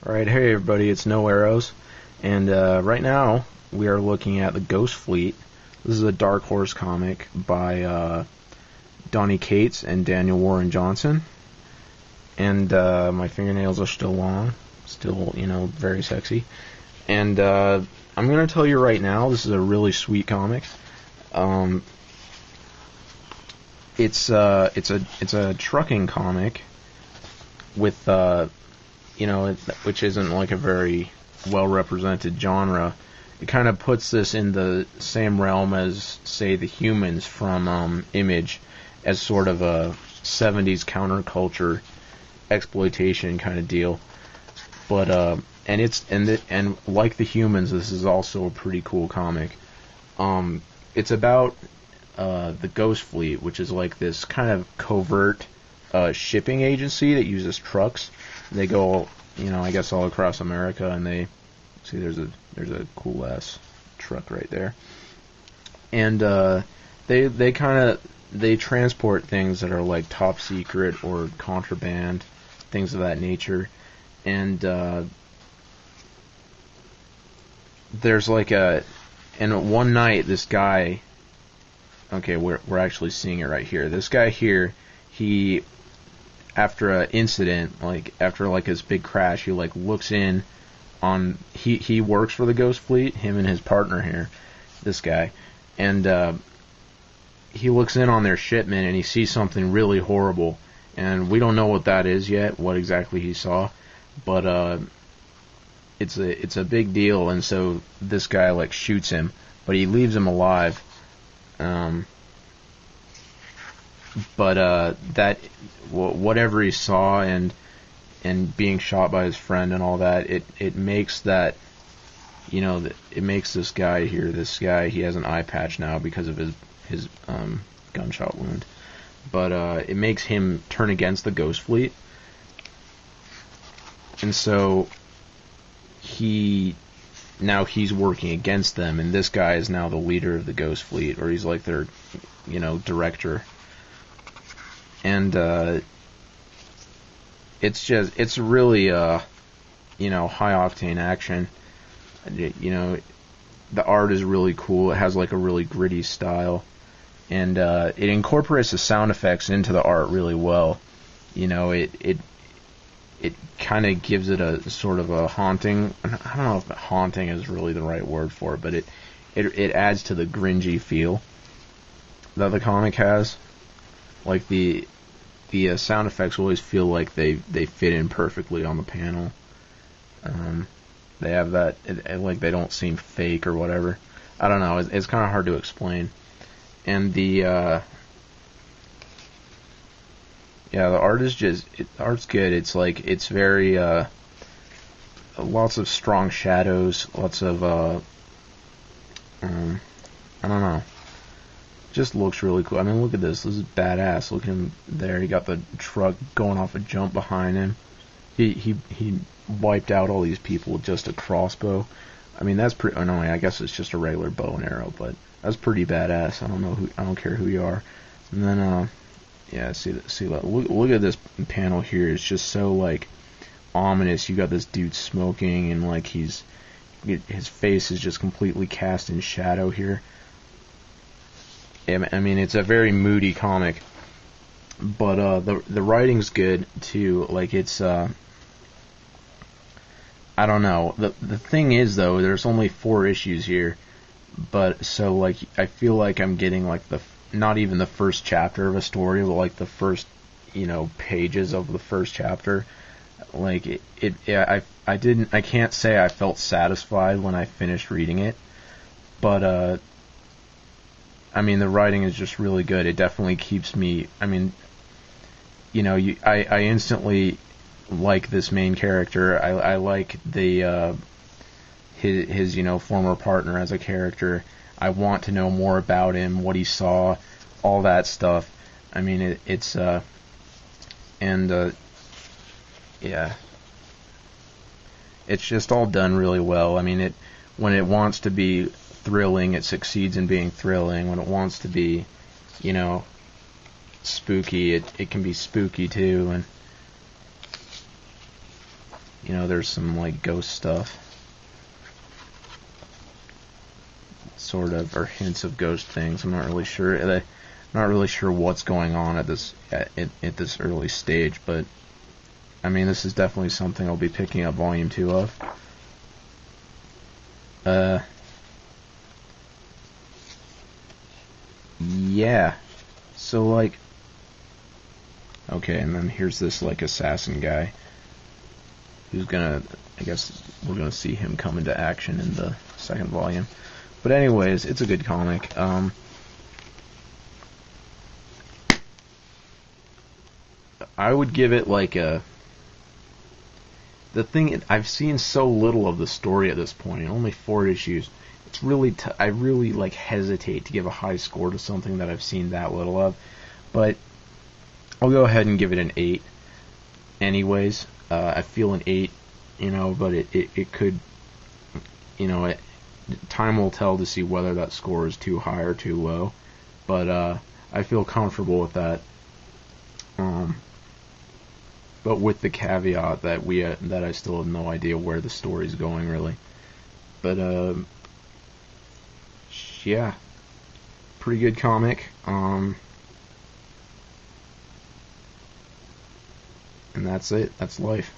Alright, hey everybody, it's No Arrows, and right now we are looking at the Ghost Fleet. This is a Dark Horse comic by Donny Cates and Daniel Warren Johnson, and my fingernails are still long, still, very sexy, and I'm going to tell you right now, this is a really sweet comic. It's a trucking comic with which isn't like a very well represented genre. It kind of puts this in the same realm as, say, the Humans from Image, as sort of a 70s counterculture exploitation kind of deal. But and like the Humans, this is also a pretty cool comic. It's about the Ghost Fleet, which is like this kind of covert shipping agency that uses trucks. They go, I guess all across America, and they see there's a cool ass truck right there, and they transport things that are like top secret or contraband, things of that nature, and there's like and one night this guy, okay, we're actually seeing it right here. This guy here, he, after an incident, after his big crash, he looks in on, he works for the Ghost Fleet, him and his partner here, this guy, and he looks in on their shipment and he sees something really horrible, and we don't know what that is yet, what exactly he saw, but it's a big deal, and so this guy shoots him, but he leaves him alive. But whatever he saw and being shot by his friend and all that, it makes that, it makes this guy here, he has an eye patch now because of his gunshot wound, but it makes him turn against the Ghost Fleet, and so he's working against them, and this guy is now the leader of the Ghost Fleet, or he's like their, director. And it's really high octane action. The art is really cool. It has a really gritty style, and it incorporates the sound effects into the art really well. It kind of gives it a sort of a haunting. I don't know if haunting is really the right word for it, but it adds to the gringy feel that the comic has. The sound effects always feel like they fit in perfectly on the panel. They have that, they don't seem fake or whatever. I don't know, it's kind of hard to explain. And the art is the art's good. It's very, lots of strong shadows, lots of, I don't know. Just looks really cool. I mean, look at this. This is badass. Look at him there. He got the truck going off a jump behind him. He wiped out all these people with just a crossbow. I mean, that's pretty. Oh no, I guess it's just a regular bow and arrow, but that's pretty badass. I don't care who you are. And then see that. Look at this panel here. It's just so ominous. You got this dude smoking, and his face is just completely cast in shadow here. I mean, it's a very moody comic, but the writing's good too. It's I don't know. The thing is, though, there's only 4 issues here, but so I feel like I'm getting not even the first chapter of a story, but the first pages of the first chapter. I can't say I felt satisfied when I finished reading it, but I mean, the writing is just really good. It definitely keeps me. I mean, I instantly like this main character. I like his former partner as a character. I want to know more about him, what he saw, all that stuff. I mean, it's just all done really well. I mean, when it wants to be thrilling, it succeeds in being thrilling. When it wants to be, spooky, it can be spooky too. And You know, there's some like ghost stuff, sort of, or hints of ghost things. I'm not really sure. Not really sure what's going on at this early stage, but I mean, this is definitely something I'll be picking up volume 2 of. Yeah. So like, okay, and then here's this like assassin guy who's gonna, I guess we're gonna see him come into action in the second volume. But anyways, it's a good comic. I would give it like a... The thing, I've seen so little of the story at this point, only 4 issues. It's really, I really like hesitate to give a high score to something that I've seen that little of. But I'll go ahead and give it an 8. Anyways, I feel an 8, you know, but it could, you know, time will tell to see whether that score is too high or too low. But I feel comfortable with that. But with the caveat that that I still have no idea where the story's going, really. But yeah, pretty good comic. And that's it. That's life.